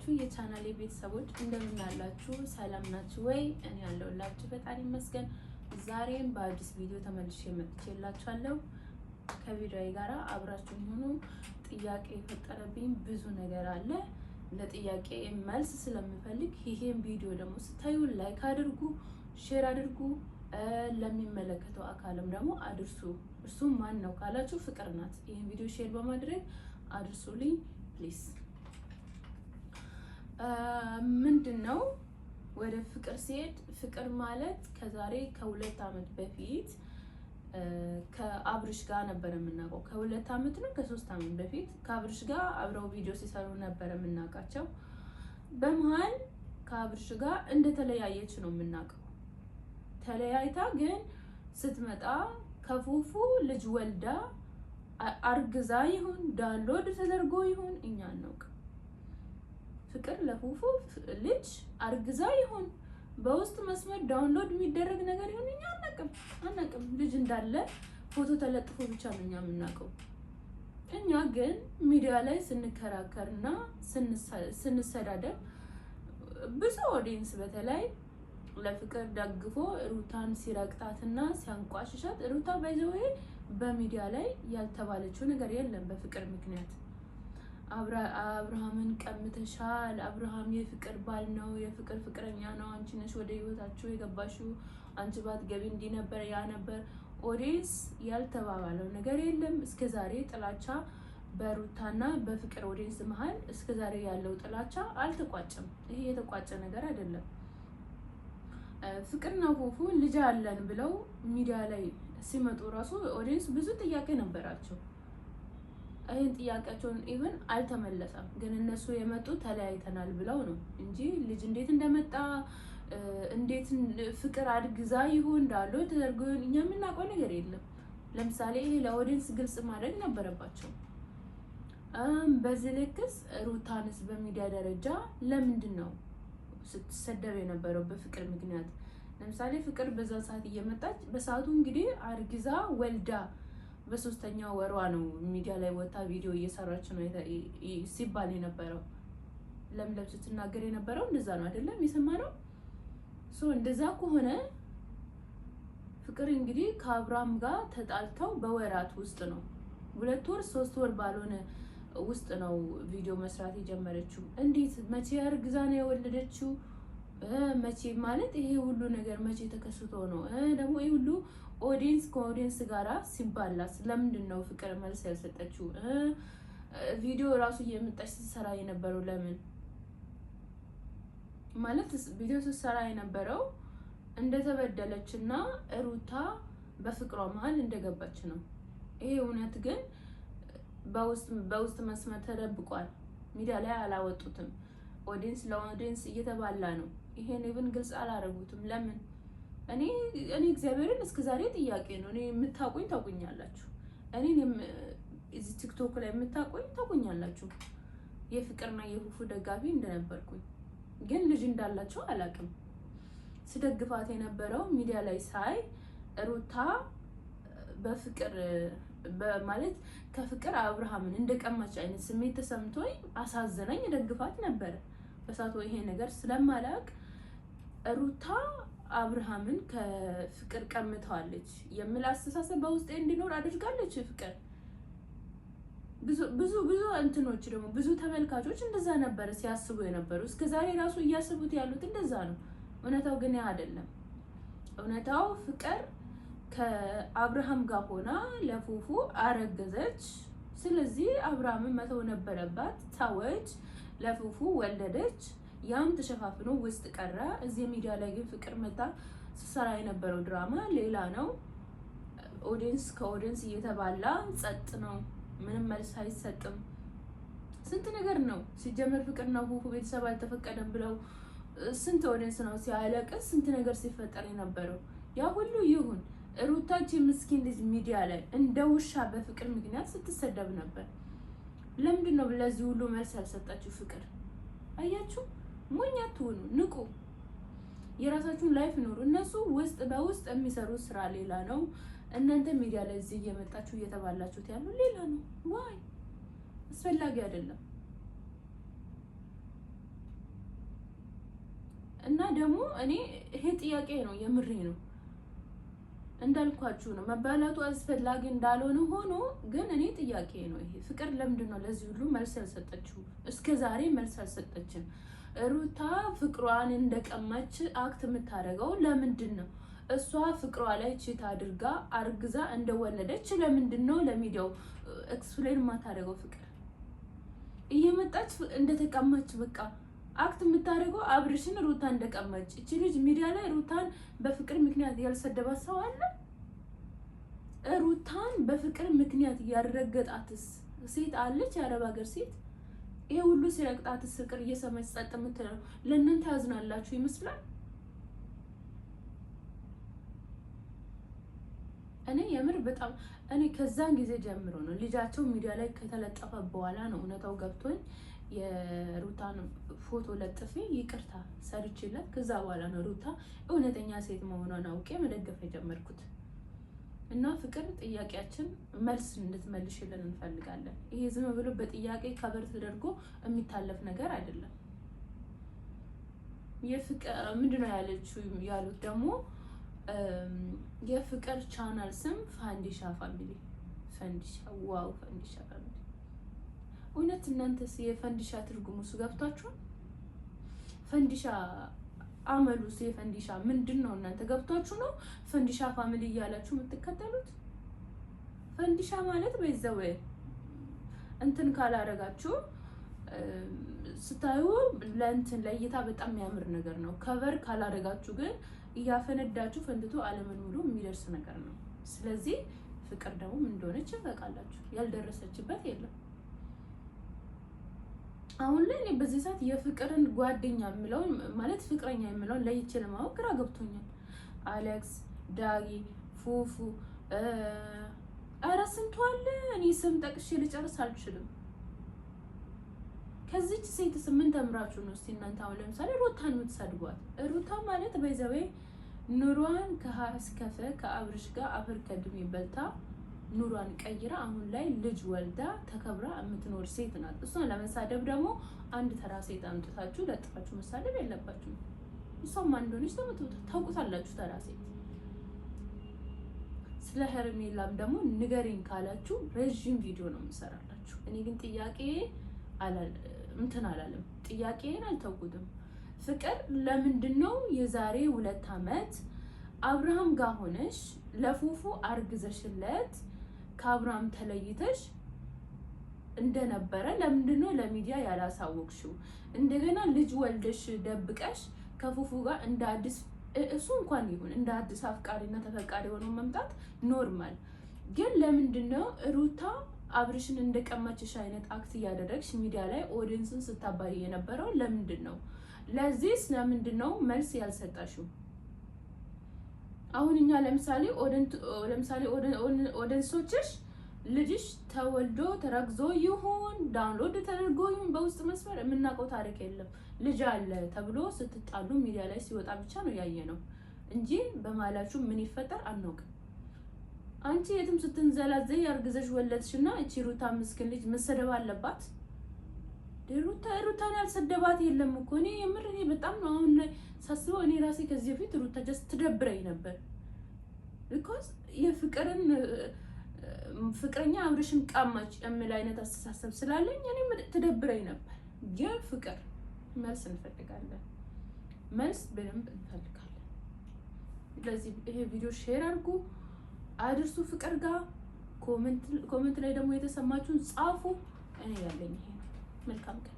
የተከበራችሁ የቻናሌ ቤተሰቦች እንደምን አላችሁ? ሰላም ናችሁ ወይ? እኔ ያለሁላችሁ ፈጣሪ ይመስገን። ዛሬም በአዲስ ቪዲዮ ተመልሼ መጥቼላችኋለሁ። ከቪዲዮዬ ጋር አብራችሁን ሁኑ። ጥያቄ የፈጠረብኝ ብዙ ነገር አለ። ለጥያቄ መልስ ስለምፈልግ ይሄን ቪዲዮ ደግሞ ስታዩ ላይክ አድርጉ፣ ሼር አድርጉ፣ ለሚመለከተው አካልም ደግሞ አድርሱ። እርሱም ማን ነው ካላችሁ ፍቅር ናት። ይሄን ቪዲዮ ሼር በማድረግ አድርሱልኝ ፕሊዝ። ምንድነው ወደ ፍቅር ሲሄድ፣ ፍቅር ማለት ከዛሬ ከ2 ዓመት በፊት ከአብርሽ ጋር ነበር የምናውቀው። ከ2 ዓመት ነው ከ3 ዓመት በፊት ከአብርሽ ጋር አብረው ቪዲዮ ሲሰሩ ነበር የምናውቃቸው። በመሃል ከአብርሽ ጋር እንደተለያየች ነው የምናውቀው። ተለያይታ ግን ስትመጣ ከፉፉ ልጅ ወልዳ አርግዛ ይሁን ዳውንሎድ ተደርጎ ይሁን እኛ አናውቅም። ፍቅር ለፉፉ ልጅ አርግዛ ይሁን በውስጥ መስመር ዳውንሎድ የሚደረግ ነገር ይሁን እኛ አናውቅም። ልጅ እንዳለ ፎቶ ተለጥፎ ብቻ ነው እኛ የምናውቀው። እኛ ግን ሚዲያ ላይ ስንከራከርና ስንሰዳደብ ብዙ ኦዲየንስ በተለይ ለፍቅር ደግፎ ሩታን ሲረቅጣትና ሲያንቋሽሻት፣ ሩታ ባይዘው በሚዲያ ላይ ያልተባለችው ነገር የለም። በፍቅር ምክንያት አብርሃምን ቀምተሻል፣ አብርሃም የፍቅር ባል ነው፣ የፍቅር ፍቅረኛ ነው፣ አንቺ ነሽ ወደ ህይወታችሁ የገባሽው፣ አንቺ ባትገቢ እንዲህ ነበር ያ ነበር። ኦዲየንስ ያልተባባለው ነገር የለም። እስከዛሬ ጥላቻ በሩታና በፍቅር ኦዲየንስ መሃል እስከዛሬ ያለው ጥላቻ አልተቋጨም። ይሄ የተቋጨ ነገር አይደለም። ፍቅርና ፉፉ ልጅ አለን ብለው ሚዲያ ላይ ሲመጡ ራሱ ኦዲየንስ ብዙ ጥያቄ ነበራቸው። ይሄን ጥያቄያቸውን ኢቭን አልተመለሰም። ግን እነሱ የመጡ ተለያይተናል ብለው ነው እንጂ ልጅ እንዴት እንደመጣ እንዴት ፍቅር አድግዛ ይሁን ዳውንሎድ ተደርጎ እኛ የምናውቀው ነገር የለም። ለምሳሌ ይሄ ለኦዲየንስ ግልጽ ማድረግ ነበረባቸው። በዚህ ልክስ ሩታንስ በሚዲያ ደረጃ ለምንድን ነው ስትሰደብ የነበረው በፍቅር ምክንያት? ለምሳሌ ፍቅር በዛ ሰዓት እየመጣች በሰዓቱ እንግዲህ አርግዛ ወልዳ በ3ኛው ወሯ ነው ሚዲያ ላይ ወጣ ቪዲዮ እየሰራች ነው ሲባል የነበረው። ለምለም ስትናገር የነበረው እንደዛ ነው አይደለም የሰማነው? እንደዛ ከሆነ ፍቅር እንግዲህ ከአብርሃም ጋር ተጣልተው በወራት ውስጥ ነው 2 ወር 3 ወር ባልሆነ ውስጥ ነው ቪዲዮ መስራት የጀመረችው። እንዴት መቼ አርግዛ ነው የወለደችው? መቼ ማለት ይሄ ሁሉ ነገር መቼ ተከስቶ ነው? ደግሞ ይሄ ሁሉ ኦዲየንስ ከኦዲየንስ ጋራ ሲባላስ ለምንድን ነው ፍቅር መልስ ያልሰጠችው? ቪዲዮ ራሱ እየመጣች ስትሰራ የነበረው ለምን ማለት ቪዲዮ ስትሰራ የነበረው እንደተበደለችና ሩታ በፍቅሯ መሀል እንደገባች ነው። ይሄ እውነት ግን በውስጥ መስመር ተደብቋል። ሚዲያ ላይ አላወጡትም። ኦዲየንስ ለኦዲየንስ እየተባላ ነው። ይሄን ኢቭን ግልጽ አላረጉትም። ለምን? እኔ እግዚአብሔርን እስከዛሬ ጥያቄ ነው። እኔ የምታውቁኝ ታውቁኛላችሁ። እኔን እዚህ ቲክቶክ ላይ የምታውቁኝ ታውቁኛላችሁ። የፍቅርና የፉፉ ደጋፊ እንደነበርኩኝ ግን ልጅ እንዳላቸው አላውቅም። ስደግፋት የነበረው ሚዲያ ላይ ሳይ ሩታ በፍቅር ማለት ከፍቅር አብርሃምን እንደቀማች አይነት ስሜት ተሰምቶኝ አሳዘነኝ። ደግፋት ነበር በሳቶ ይሄ ነገር ስለማላቅ ሩታ አብርሃምን ከፍቅር ቀምተዋለች የሚል አስተሳሰብ በውስጤ እንዲኖር አድርጋለች። ፍቅር ብዙ እንትኖች ደግሞ ብዙ ተመልካቾች እንደዛ ነበር ሲያስቡ የነበሩ። እስከዛሬ ራሱ እያስቡት ያሉት እንደዛ ነው። እውነታው ግን ያ አይደለም። እውነታው ፍቅር ከአብርሃም ጋር ሆና ለፉፉ አረገዘች። ስለዚህ አብርሃምን መተው ነበረባት። ታወች፣ ለፉፉ ወለደች። ያም ተሸፋፍኖ ውስጥ ቀረ። እዚህ ሚዲያ ላይ ግን ፍቅር መታ ስትሰራ የነበረው ድራማ ሌላ ነው። ኦዲየንስ ከኦዲየንስ እየተባላ ጸጥ ነው። ምንም መልስ አይሰጥም። ስንት ነገር ነው ሲጀመር። ፍቅርና ፉፉ ቤተሰብ አልተፈቀደም ብለው ስንት ኦዲየንስ ነው ሲያለቅስ፣ ስንት ነገር ሲፈጠር የነበረው። ያ ሁሉ ይሁን ሩታች ምስኪን ልጅ ሚዲያ ላይ እንደ ውሻ በፍቅር ምክንያት ስትሰደብ ነበር። ለምንድን ነው ለዚህ ሁሉ መልስ ያልሰጣችሁ? ፍቅር አያችሁ፣ ሞኝ አትሁኑ፣ ንቁ፣ የራሳችሁን ላይፍ ኑሩ። እነሱ ውስጥ በውስጥ የሚሰሩት ስራ ሌላ ነው። እናንተ ሚዲያ ላይ እዚህ እየመጣችሁ እየተባላችሁት ያለው ሌላ ነው። ዋይ አስፈላጊ አይደለም። እና ደግሞ እኔ ይሄ ጥያቄ ነው የምሬ ነው እንዳልኳችሁ ነው። መባላቱ አስፈላጊ እንዳልሆነ ሆኖ ግን እኔ ጥያቄ ነው ይሄ ፍቅር ለምንድን ነው ለዚህ ሁሉ መልስ ያልሰጠችው? እስከ ዛሬ መልስ አልሰጠችም። ሩታ ፍቅሯን እንደቀማች አክት የምታደርገው ለምንድን ነው? እሷ ፍቅሯ ላይ ቺት አድርጋ አርግዛ እንደወለደች ለምንድን ነው ለሚዲያው ኤክስፕሌን የማታደርገው? ፍቅር እየመጣች እንደተቀማች በቃ አክት የምታደርገው አብርሽን ሩታ እንደቀማች። እቺ ልጅ ሚዲያ ላይ ሩታን በፍቅር ምክንያት ያልሰደባት ሰው አለ? ሩታን በፍቅር ምክንያት ያረገጣትስ ሴት አለች? የአረብ ሀገር ሴት ይሄ ሁሉ ሲረግጣትስ ፍቅር እየሰማች ጸጥ የምትለው ለእናንተ ያዝናላችሁ ይመስላል? እኔ የምር በጣም እኔ ከዛን ጊዜ ጀምሮ ነው ልጃቸው ሚዲያ ላይ ከተለጠፈ በኋላ ነው እውነታው ገብቶኝ የሩታን ፎቶ ለጥፌ ይቅርታ ሰርችለት ከዛ በኋላ ነው ሩታ እውነተኛ ሴት መሆኗን አውቄ መደገፍ የጀመርኩት። እና ፍቅር ጥያቄያችን መልስ እንድትመልሽልን እንፈልጋለን። ይሄ ዝም ብሎ በጥያቄ ከበር ተደርጎ የሚታለፍ ነገር አይደለም። የፍቅር ምንድነው ያሉት ደግሞ የፍቅር ቻናል ስም ፋንዲሻ ፋሚሊ። ፈንዲሻ ዋው ፈንዲሻ ፋሚሊ። እውነት እናንተስ የፈንዲሻ ትርጉሙስ ገብቷችኋል? ፈንዲሻ አመሉስ የፈንዲሻ ምንድነው? እናንተ ገብቷችሁ ነው ፈንዲሻ ፋሚሊ እያላችሁ የምትከተሉት? ፈንዲሻ ማለት በዛው እንትን ካላረጋችሁ ስታዩ ለእንትን ለእይታ በጣም የሚያምር ነገር ነው። ከቨር ካላረጋችሁ ግን እያፈነዳችሁ ፈንድቶ አለመኖሩ የሚደርስ ነገር ነው። ስለዚህ ፍቅር ደግሞ ምን እንደሆነች ታውቃላችሁ። ያልደረሰችበት የለም። አሁን ላይ በዚህ ሰዓት የፍቅርን ጓደኛ የምለው ማለት ፍቅረኛ የምለው ለይቼ ለማወቅ ግራ ገብቶኛል። አሌክስ፣ ዳጊ፣ ፉፉ ኧረ ስንቱ አለ። እኔ ስም ጠቅሼ ልጨርስ አልችልም። ከዚች ሴት ምን ተምራችሁ ነው እስቲ እናንተ? አሁን ለምሳሌ ሩታን የምትሰድቧት። ሩታ ማለት በይዘዌ ኑሯን ከሀ እስከ ፈ ከአብርሽ ጋር አፈር ከድሜ በልታ ኑሯን ቀይራ አሁን ላይ ልጅ ወልዳ ተከብራ የምትኖር ሴት ናት። እሷን ለመሳደብ ደግሞ አንድ ተራ ሴት አምጥታችሁ ለጥፋችሁ መሳደብ የለባችሁ። እሷም አንድ ሆነች ታውቁታላችሁ፣ ተራ ሴት። ስለ ሄርሜላም ደግሞ ንገሪኝ ካላችሁ ረዥም ቪዲዮ ነው የምሰራላችሁ። እኔ ግን ጥያቄ እንትን አላለም፣ ጥያቄን አልተውኩትም። ፍቅር ለምንድን ነው የዛሬ 2 ዓመት አብርሃም ጋር ሆነሽ ለፉፉ አርግዘሽለት ከአብርሃም ተለይተሽ እንደነበረ ለምንድን ነው ለሚዲያ ያላሳወቅሽው? እንደገና ልጅ ወልደሽ ደብቀሽ ከፉፉ ጋር እንደ አዲስ እሱ እንኳን ይሁን እንደ አዲስ አፍቃሪና ተፈቃሪ ሆኖ መምጣት ኖርማል። ግን ለምንድን ነው ሩታ አብርሽን እንደቀማችሽ አይነት አክት እያደረግሽ ሚዲያ ላይ ኦዲየንስን ስታባይ የነበረው ለምንድን ነው? ለዚህስ ለምንድን ነው መልስ ያልሰጣሽው? አሁን እኛ ለምሳሌ ኦዲየንሶችሽ ልጅሽ ተወልዶ ተረግዞ ይሁን ዳውንሎድ ተደርጎ ይሁን በውስጥ መስመር የምናውቀው ታሪክ የለም። ልጅ አለ ተብሎ ስትጣሉ ሚዲያ ላይ ሲወጣ ብቻ ነው ያየነው እንጂ በማላችሁ ምን ይፈጠር አናውቅም። አንቺ የትም ስትንዘላዘይ አርግዘሽ ወለድሽና እቺ ሩታ ምስኪን ልጅ መሰደብ አለባት? ሩታን ያልሰደባት የለም እኮ። እኔ የምር እኔ በጣም ነው አሁን ላይ ሳስበው እኔ ራሴ ከዚህ በፊት ሩታ ጀስት ትደብረኝ ነበር። ቢኮዝ የፍቅርን ፍቅረኛ አብርሽን ቀማች የሚል አይነት አስተሳሰብ ስላለኝ እኔ ትደብረኝ ነበር። ግን ፍቅር መልስ እንፈልጋለን፣ መልስ በደንብ እንፈልጋለን። ስለዚህ ይሄ ቪዲዮ ሼር አድርጉ፣ አድርሱ ፍቅር ጋር። ኮሜንት ላይ ደግሞ የተሰማችሁን ጻፉ። እኔ ያለኝ ይሄ ነው። መልካም ቀን።